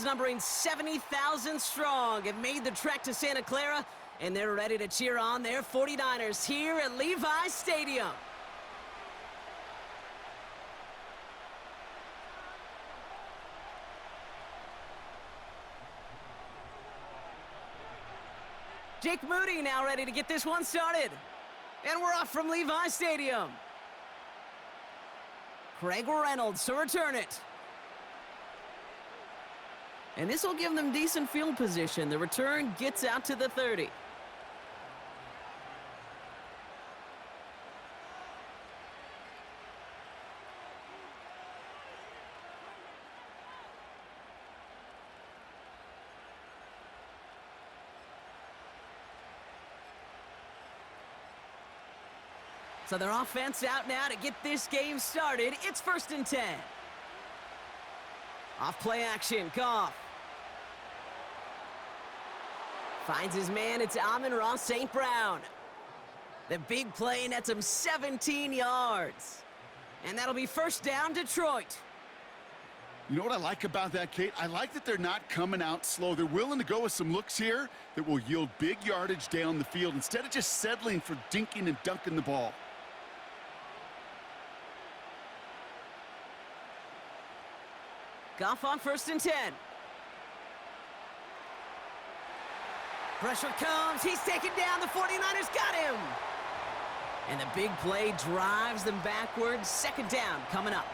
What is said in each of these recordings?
numbering 70,000 strong have made the trek to Santa Clara, and they're ready to cheer on their 49ers here at Levi's Stadium. Jake Moody now ready to get this one started. And we're off from Levi's Stadium. Craig Reynolds to return it. And this will give them decent field position. The return gets out to the 30. So their offense out now to get this game started. It's 1st and 10. Off play action, Goff. Finds his man, it's Amon-Ra St. Brown. The big play nets him 17 yards. And that'll be 1st down, Detroit. You know what I like about that, Kate? I like that they're not coming out slow. They're willing to go with some looks here that will yield big yardage down the field instead of just settling for dinking and dunking the ball. Goff on 1st and 10. Pressure comes. He's taken down. The 49ers got him. And the big play drives them backwards. 2nd down coming up.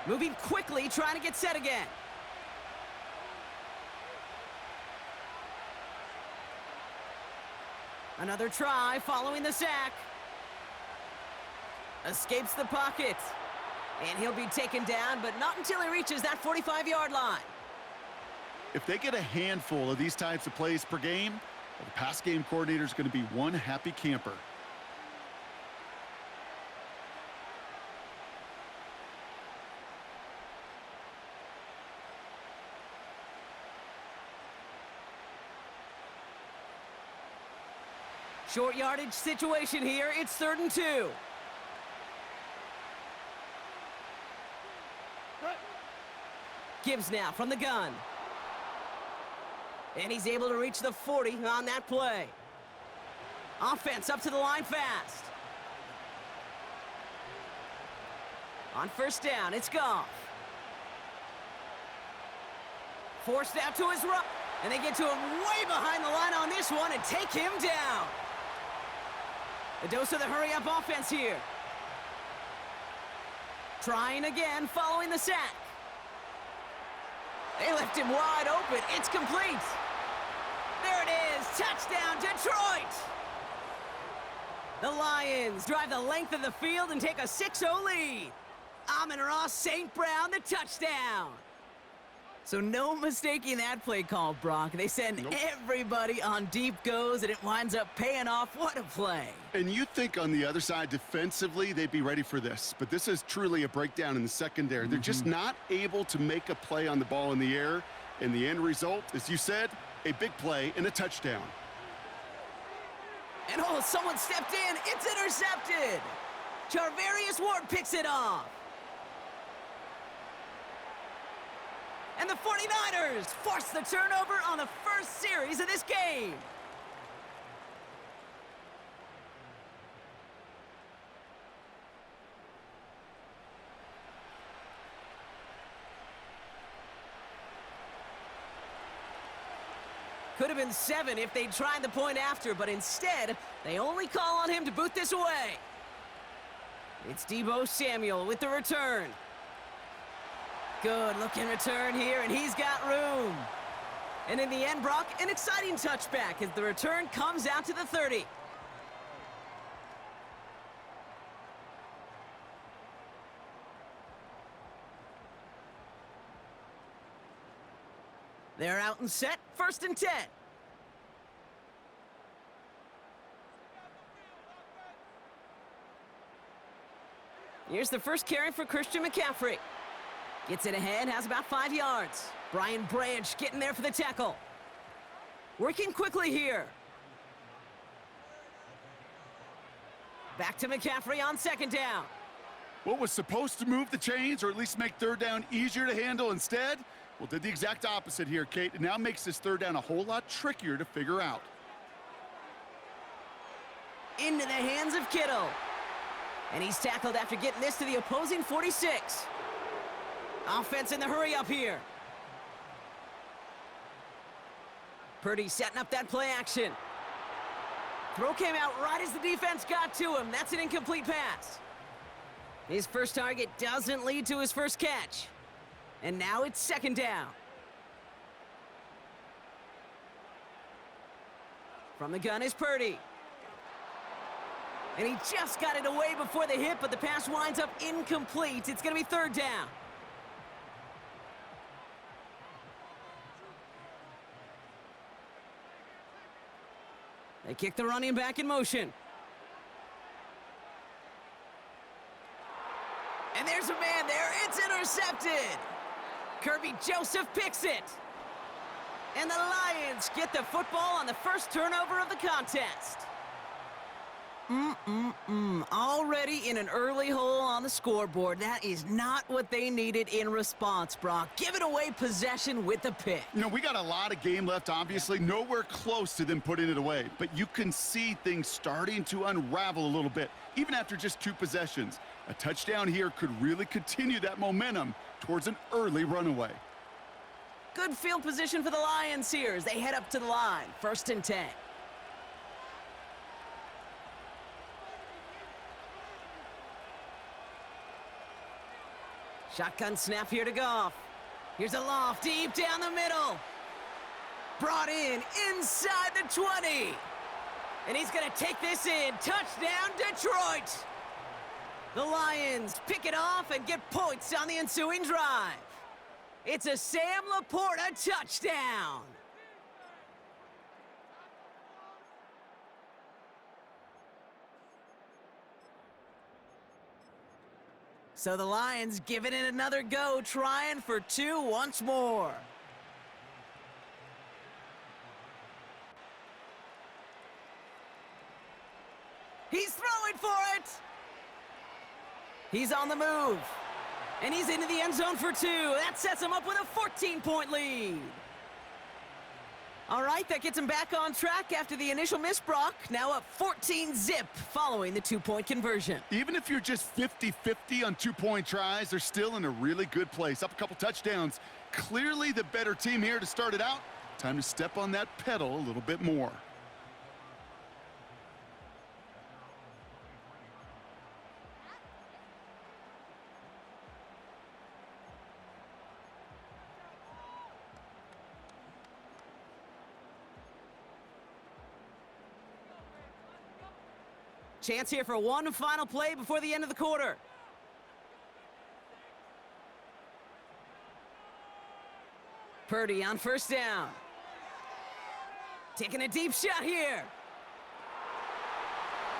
Moving quickly, trying to get set again. Another try following the sack. Escapes the pocket. And he'll be taken down, but not until he reaches that 45-yard line. If they get a handful of these types of plays per game, well, the pass game coordinator is going to be one happy camper. Short yardage situation here. It's 3rd and 2. Gibbs now from the gun. And he's able to reach the 40 on that play. Offense up to the line fast. On 1st down, it's Goff. Forced out to his right. And they get to him way behind the line on this one and take him down. A dose of the hurry-up offense here. Trying again following the sack. They left him wide open. It's complete. There it is. Touchdown, Detroit. The Lions drive the length of the field and take a 6-0 lead. Amon-Ra St. Brown, the touchdown. So no mistaking that play call, Brock. They send everybody on deep goes, and it winds up paying off. What a play. And you think on the other side, defensively, they'd be ready for this. But this is truly a breakdown in the secondary. They're just not able to make a play on the ball in the air. And the end result, as you said, a big play and a touchdown. And oh, someone stepped in. It's intercepted. Charvarius Ward picks it off. And the 49ers force the turnover on the first series of this game. Could have been 7 if they'd tried the point after, but instead, they only call on him to boot this away. It's Deebo Samuel with the return. Good looking return here, and he's got room. And in the end, Brock, an exciting touchback as the return comes out to the 30. They're out and set, 1st and 10. Here's the first carry for Christian McCaffrey. Gets it ahead, has about 5 yards. Brian Branch getting there for the tackle. Working quickly here. Back to McCaffrey on 2nd down. What was supposed to move the chains or at least make third down easier to handle instead, well, did the exact opposite here, Kate. It now makes this third down a whole lot trickier to figure out. Into the hands of Kittle. And he's tackled after getting this to the opposing 46. Offense in the hurry up here. Purdy setting up that play action. Throw came out right as the defense got to him. That's an incomplete pass. His first target doesn't lead to his first catch. And now it's second down. From the gun is Purdy. And he just got it away before the hit, but the pass winds up incomplete. It's going to be third down. They kick the running back in motion. And there's a man there. It's intercepted. Kirby Joseph picks it. And the Lions get the football on the first turnover of the contest. Already in an early hole on the scoreboard. That is not what they needed in response, Brock. Giving away possession with the pick. You know, we got a lot of game left, obviously. Nowhere close to them putting it away. But you can see things starting to unravel a little bit, even after just 2 possessions. A touchdown here could really continue that momentum towards an early runaway. Good field position for the Lions here as they head up to the line. 1st and 10. Shotgun snap here to Goff. Here's a loft deep down the middle. Brought in inside the 20. And he's going to take this in. Touchdown, Detroit. The Lions pick it off and get points on the ensuing drive. It's a Sam Laporta touchdown. So the Lions giving it another go, trying for 2 once more. He's throwing for it. He's on the move. And he's into the end zone for 2. That sets him up with a 14-point lead. All right, that gets him back on track after the initial miss, Brock. Now up 14-zip following the 2-point conversion. Even if you're just 50-50 on 2-point tries, they're still in a really good place. Up a couple touchdowns. Clearly the better team here to start it out. Time to step on that pedal a little bit more. Chance here for one final play before the end of the quarter. Purdy on 1st down. Taking a deep shot here.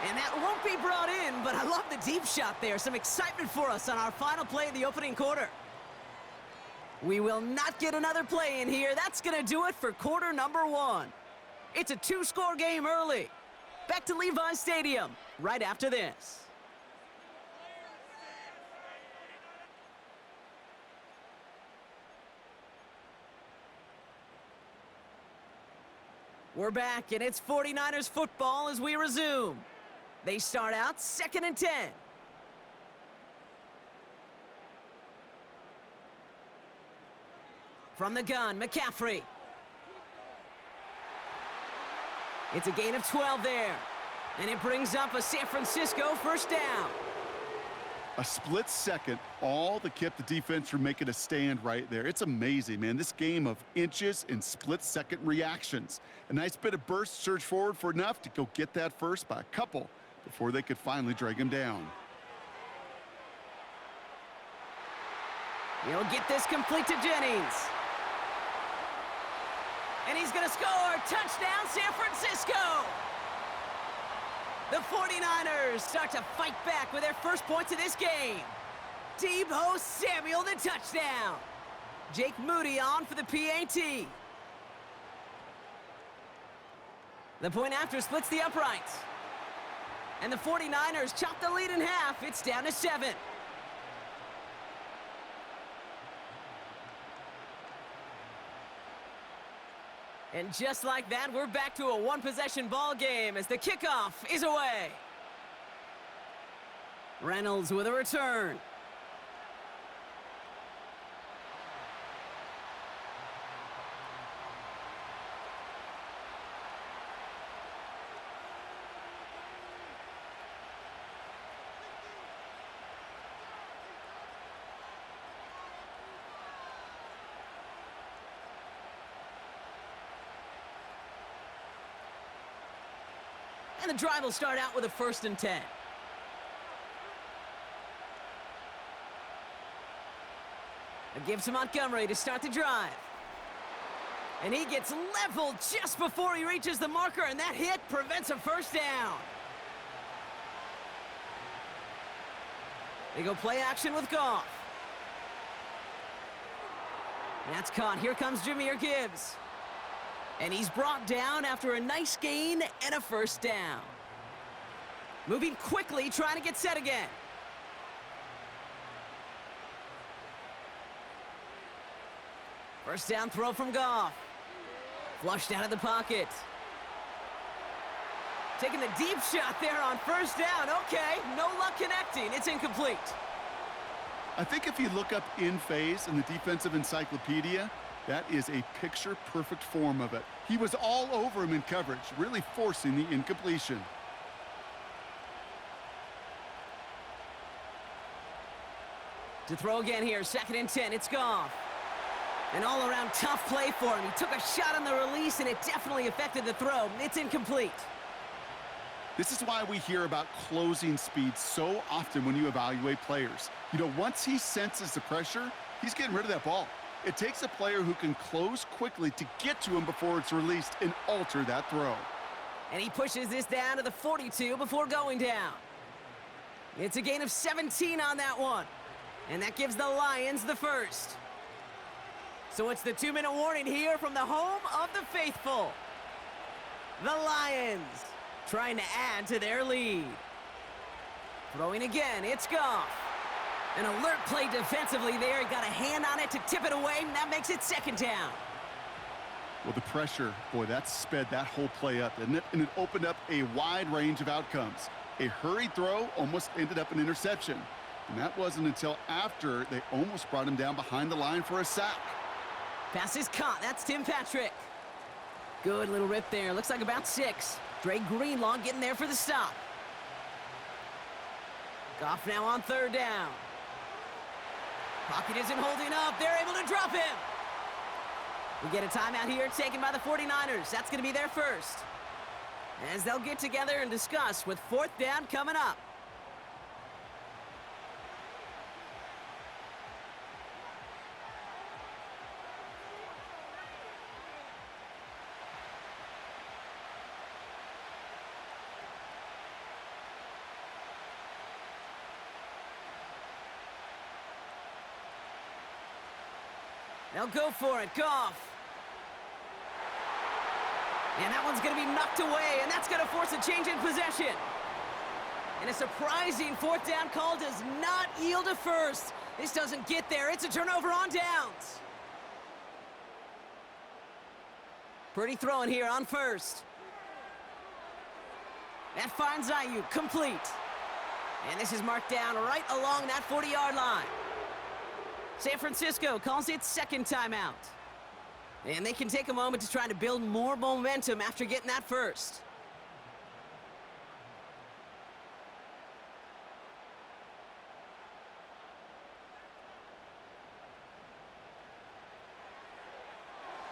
And that won't be brought in, but I love the deep shot there. Some excitement for us on our final play of the opening quarter. We will not get another play in here. That's going to do it for quarter number 1. It's a 2-score game early. Back to Levi Stadium right after this. We're back, and it's 49ers football as we resume. They start out 2nd and 10. From the gun, McCaffrey. It's a gain of 12 there. And it brings up a San Francisco 1st down. A split second, all that kept the defense from making a stand right there. It's amazing, man. This game of inches and split-second reactions. A nice bit of burst, surge forward for enough to go get that first by a couple before they could finally drag him down. He'll get this complete to Jennings. And he's going to score. Touchdown, San Francisco. The 49ers start to fight back with their first points of this game. Deebo Samuel, the touchdown. Jake Moody on for the PAT. The point after splits the uprights. And the 49ers chop the lead in half. It's down to 7. And just like that, we're back to a one-possession ball game as the kickoff is away. Reynolds with a return. And the drive will start out with a 1st and 10. It gives to Montgomery to start the drive. And he gets leveled just before he reaches the marker, and that hit prevents a 1st down. They go play action with Goff. That's caught. Here comes Jahmyr Gibbs. And he's brought down after a nice gain and a 1st down. Moving quickly, trying to get set again. First down throw from Goff. Flushed out of the pocket. Taking the deep shot there on 1st down. Okay, no luck connecting. It's incomplete. I think if you look up in phase in the defensive encyclopedia, that is a picture-perfect form of it. He was all over him in coverage, really forcing the incompletion. To throw again here, 2nd and 10, it's Goff. An all-around tough play for him. He took a shot on the release, and it definitely affected the throw. It's incomplete. This is why we hear about closing speed so often when you evaluate players. You know, once he senses the pressure, he's getting rid of that ball. It takes a player who can close quickly to get to him before it's released and alter that throw. And he pushes this down to the 42 before going down. It's a gain of 17 on that one. And that gives the Lions the 1st. So it's the 2-minute warning here from the home of the faithful. The Lions trying to add to their lead. Throwing again, it's Goff. An alert play defensively there. He got a hand on it to tip it away, and that makes it 2nd down. Well, the pressure, boy, that sped that whole play up, didn't it? And it opened up a wide range of outcomes. A hurried throw almost ended up an interception. And that wasn't until after they almost brought him down behind the line for a sack. Pass is caught. That's Tim Patrick. Good little rip there. Looks like about 6. Dre Greenlaw getting there for the stop. Goff now on 3rd down. Pocket isn't holding up. They're able to drop him. We get a timeout here taken by the 49ers. That's going to be their 1st. As they'll get together and discuss with 4th down coming up. They'll go for it. Goff. And that one's going to be knocked away, and that's going to force a change in possession. And a surprising 4th down call does not yield a 1st. This doesn't get there. It's a turnover on downs. Pretty throwing here on 1st. That finds Ayuk complete. And this is marked down right along that 40-yard line. San Francisco calls it 2nd timeout. And they can take a moment to try to build more momentum after getting that 1st.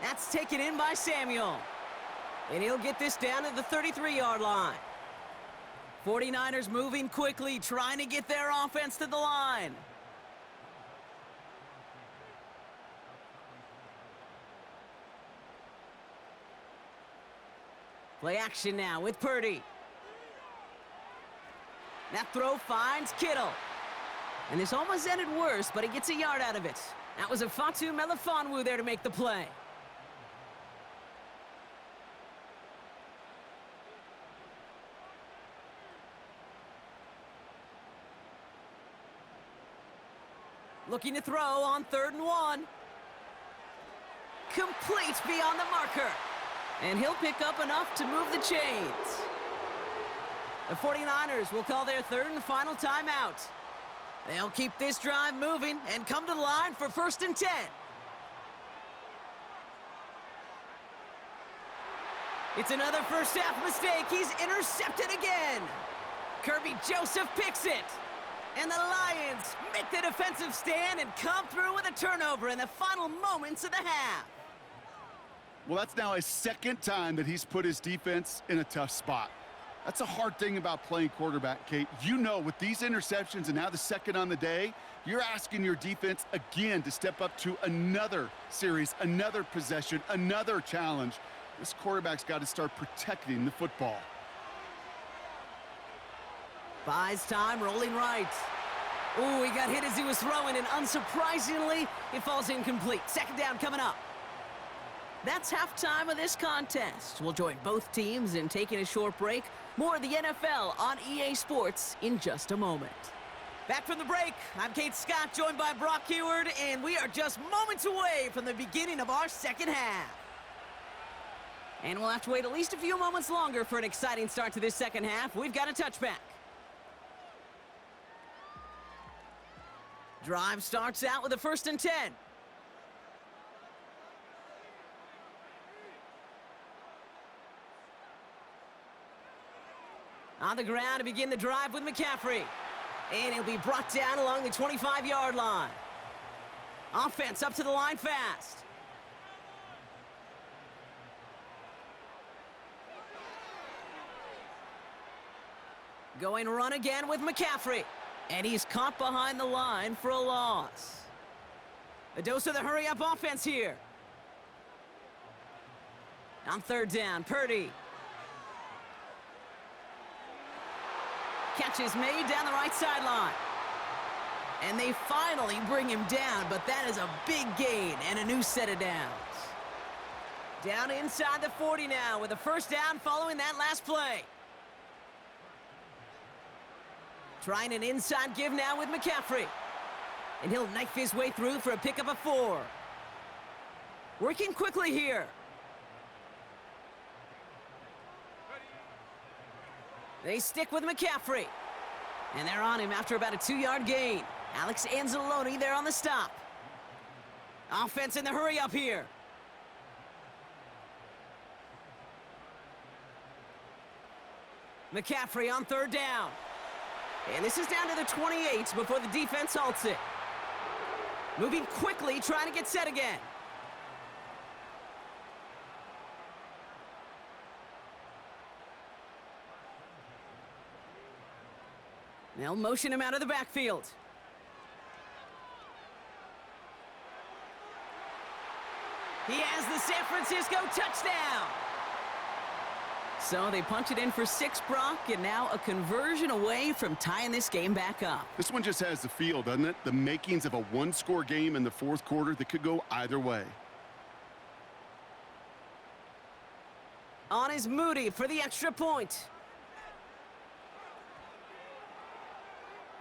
That's taken in by Samuel. And he'll get this down to the 33-yard line. 49ers moving quickly, trying to get their offense to the line. Play action now with Purdy. That throw finds Kittle. And this almost ended worse, but he gets a yard out of it. That was a Fatu Melifonwu there to make the play. Looking to throw on 3rd and 1. Complete beyond the marker. And he'll pick up enough to move the chains. The 49ers will call their third and final timeout. They'll keep this drive moving and come to the line for 1st and 10. It's another first half mistake. He's intercepted again. Kirby Joseph picks it. And the Lions make the defensive stand and come through with a turnover in the final moments of the half. Well, that's now his second time that he's put his defense in a tough spot. That's a hard thing about playing quarterback, Kate. You know, with these interceptions and now the second on the day, you're asking your defense again to step up to another series, another possession, another challenge. This quarterback's got to start protecting the football. Buys time, rolling right. Ooh, he got hit as he was throwing, and unsurprisingly, it falls incomplete. 2nd down coming up. That's halftime of this contest. We'll join both teams in taking a short break. More of the NFL on EA Sports in just a moment. Back from the break, I'm Kate Scott, joined by Brock Heward, and we are just moments away from the beginning of our second half. And we'll have to wait at least a few moments longer for an exciting start to this second half. We've got a touchback. Drive starts out with a 1st and 10. On the ground to begin the drive with McCaffrey. And he'll be brought down along the 25-yard line. Offense up to the line fast. Going run again with McCaffrey. And he's caught behind the line for a loss. A dose of the hurry-up offense here. On 3rd down, Purdy. Catch is made down the right sideline. And they finally bring him down, but that is a big gain and a new set of downs. Down inside the 40 now with a 1st down following that last play. Trying an inside give now with McCaffrey. And he'll knife his way through for a pickup of 4. Working quickly here. They stick with McCaffrey. And they're on him after about a 2-yard gain. Alex Anzalone there on the stop. Offense in the hurry up here. McCaffrey on 3rd down. And this is down to the 28 before the defense halts it. Moving quickly, trying to get set again. They'll motion him out of the backfield. He has the San Francisco touchdown. So they punch it in for 6, Brock, and now a conversion away from tying this game back up. This one just has the feel, doesn't it? The makings of a one-score game in the 4th quarter that could go either way. On is Moody for the extra point.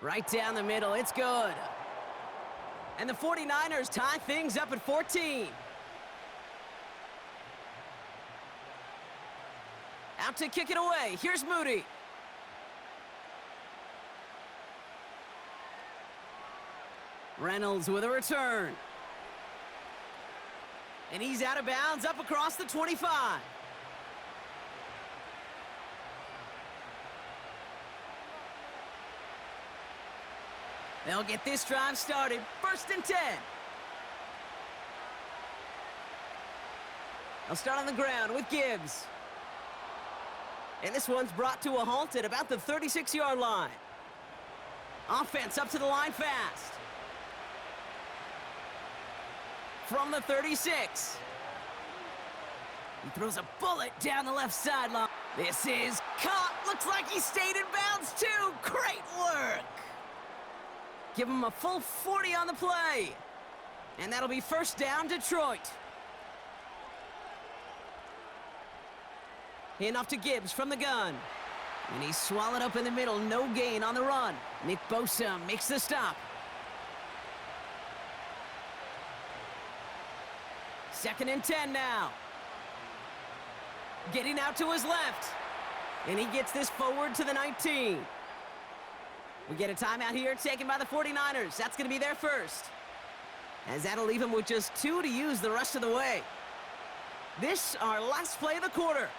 Right down the middle, it's good. And the 49ers tie things up at 14. Out to kick it away. Here's Moody. Reynolds with a return. And he's out of bounds up across the 25. They'll get this drive started. 1st and 10. They'll start on the ground with Gibbs. And this one's brought to a halt at about the 36-yard line. Offense up to the line fast. From the 36. He throws a bullet down the left sideline. This is caught. Looks like he stayed in bounds too. Great work. Give him a full 40 on the play. And that'll be 1st down, Detroit. Handoff to Gibbs from the gun. And he's swallowed up in the middle. No gain on the run. Nick Bosa makes the stop. 2nd and 10 now. Getting out to his left. And he gets this forward to the 19. We get a timeout here taken by the 49ers. That's going to be their first. As that'll leave him with just 2 to use the rest of the way. This, our last play of the quarter.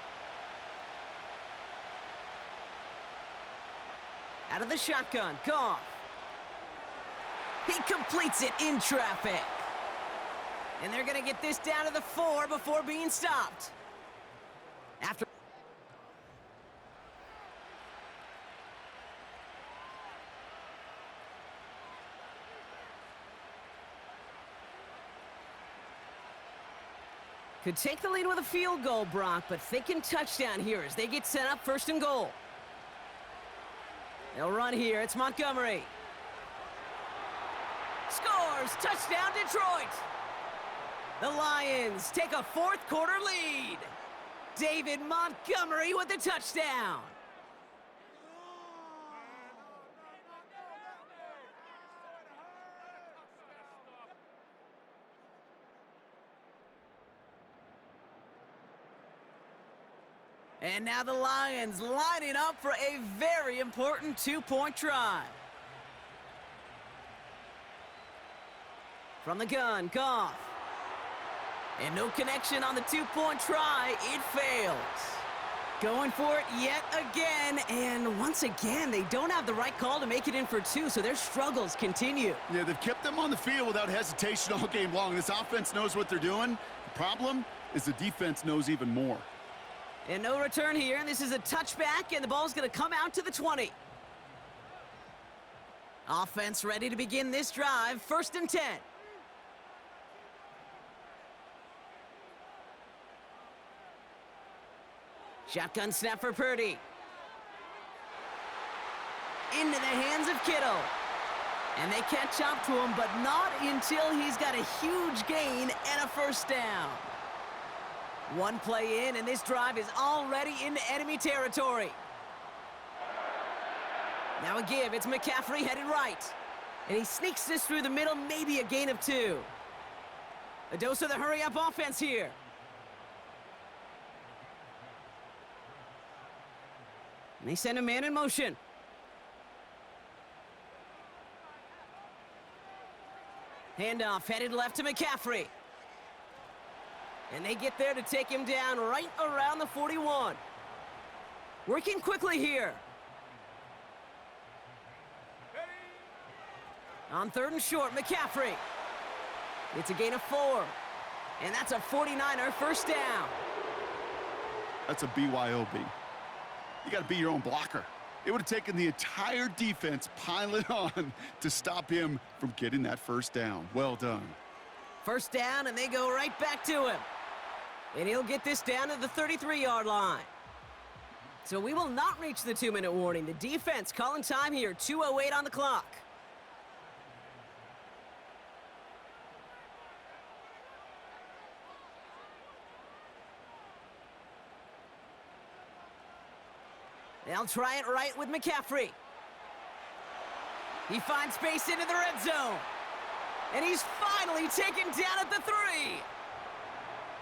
Out of the shotgun, Goff. He completes it in traffic. And they're going to get this down to the 4 before being stopped. After could take the lead with a field goal, Brock, but thinking touchdown here as they get set up 1st and goal. They'll run here. It's Montgomery. Scores! Touchdown, Detroit! The Lions take a 4th quarter lead. David Montgomery with the touchdown. And now the Lions lining up for a very important 2-point try. From the gun, Goff. And no connection on the 2-point try. It fails. Going for it yet again. And once again, they don't have the right call to make it in for 2, so their struggles continue. Yeah, they've kept them on the field without hesitation all game long. This offense knows what they're doing. The problem is the defense knows even more. And no return here, and this is a touchback, and the ball's going to come out to the 20. Offense ready to begin this drive, 1st and 10. Shotgun snap for Purdy. Into the hands of Kittle. And they catch up to him, but not until he's got a huge gain and a 1st down. 1 play in, and this drive is already into enemy territory. Now a give. It's McCaffrey headed right. And he sneaks this through the middle, maybe a gain of 2. A dose of the hurry-up offense here. And they send a man in motion. Handoff headed left to McCaffrey. And they get there to take him down right around the 41. Working quickly here. On 3rd and short, McCaffrey. It's a gain of 4. And that's a 49er 1st down. That's a BYOB. You got to be your own blocker. It would have taken the entire defense piling on to stop him from getting that 1st down. Well done. 1st down, and they go right back to him. And he'll get this down to the 33-yard line. So we will not reach the 2-minute warning. The defense calling time here, 2:08 on the clock. They'll try it right with McCaffrey. He finds space into the red zone. And he's finally taken down at the 3.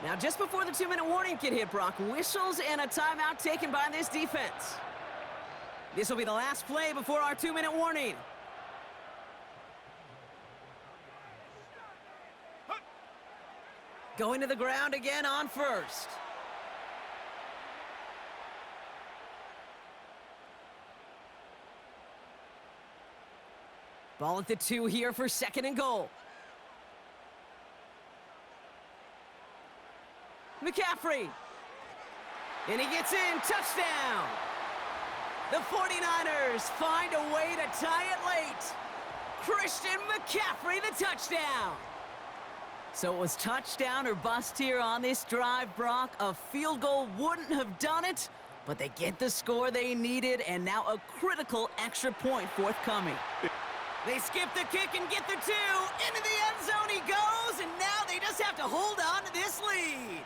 Now, just before the 2-minute warning can hit, Brock, whistles and a timeout taken by this defense. This will be the last play before our 2-minute warning. Going to the ground again on 1st. Ball at the 2 here for 2nd and goal. McCaffrey. And he gets in. Touchdown. The 49ers find a way to tie it late. Christian McCaffrey, the touchdown. So it was touchdown or bust here on this drive, Brock. A field goal wouldn't have done it, but they get the score they needed, and now a critical extra point forthcoming. They skip the kick and get the 2. Into the end zone he goes, and now they just have to hold on to this lead.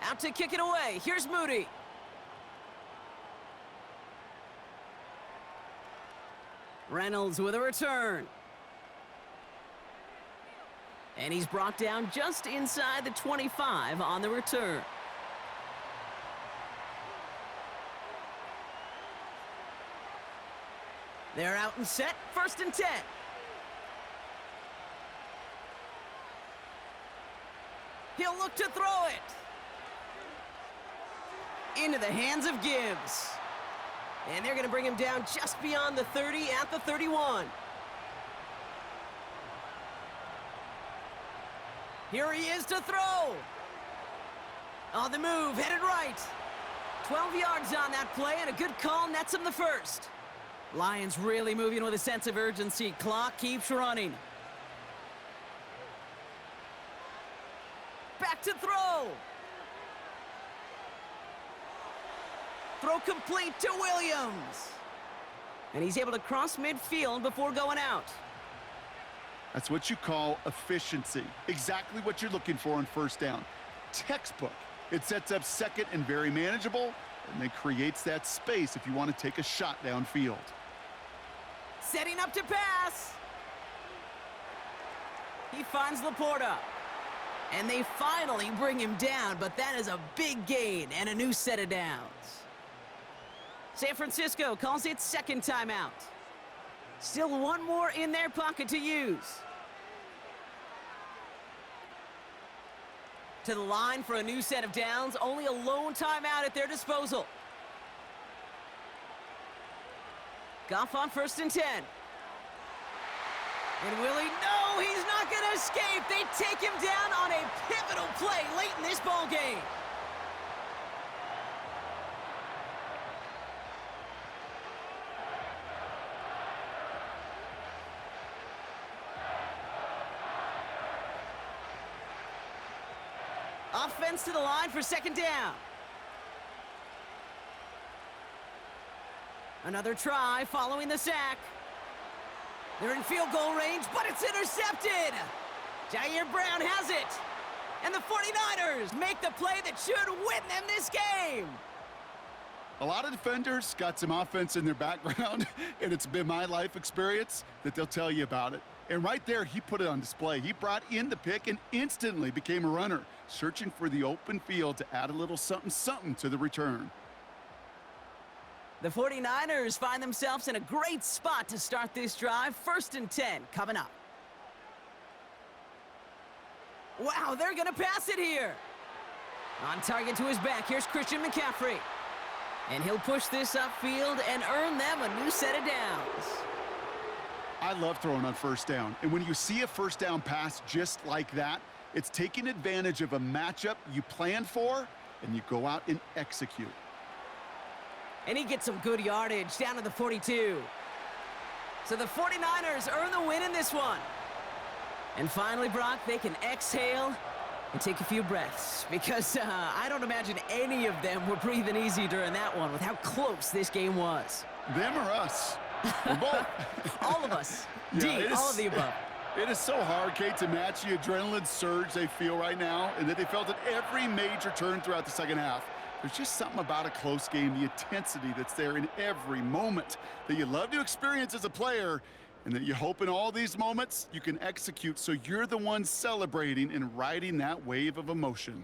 Out to kick it away. Here's Moody. Reynolds with a return. And he's brought down just inside the 25 on the return. They're out and set, 1st and 10. He'll look to throw it. Into the hands of Gibbs. And they're going to bring him down just beyond the 30 at the 31. Here he is to throw. On the move, headed right. 12 yards on that play, and a good call nets him the first. Lions really moving with a sense of urgency. Clock keeps running. Back to throw. Throw complete to Williams. And he's able to cross midfield before going out. That's what you call efficiency. Exactly what you're looking for on 1st down. Textbook. It sets up 2nd and very manageable, and then creates that space if you want to take a shot downfield. Setting up to pass. He finds Laporta. And they finally bring him down, but that is a big gain and a new set of downs. San Francisco calls it 2nd timeout. Still one more in their pocket to use. To the line for a new set of downs, only a lone timeout at their disposal. Goff on 1st and 10. And Willie, no, he's not going to escape. They take him down on a pivotal play late in this ball game. Offense to the line for 2nd down. Another try following the sack. They're in field goal range, but it's intercepted. Jair Brown has it. And the 49ers make the play that should win them this game. A lot of defenders got some offense in their background, and it's been my life experience that they'll tell you about it. And right there, he put it on display. He brought in the pick and instantly became a runner, searching for the open field to add a little something to the return. The 49ers find themselves in a great spot to start this drive. 1st and 10 coming up. Wow, they're going to pass it here. On target to his back, here's Christian McCaffrey. And he'll push this upfield and earn them a new set of downs. I love throwing on 1st down. And when you see a 1st down pass just like that, it's taking advantage of a matchup you planned for, and you go out and execute. And he gets some good yardage down to the 42. So the 49ers earn the win in this one. And finally, Brock, they can exhale and take a few breaths, because I don't imagine any of them were breathing easy during that one with how close this game was. Them or us? We're both. All of us. Yeah, D, all of the above. It is so hard, Kate, to match the adrenaline surge they feel right now, and that they felt at every major turn throughout the 2nd half. There's just something about a close game, the intensity that's there in every moment that you love to experience as a player, and that you hope in all these moments you can execute so you're the one celebrating and riding that wave of emotion.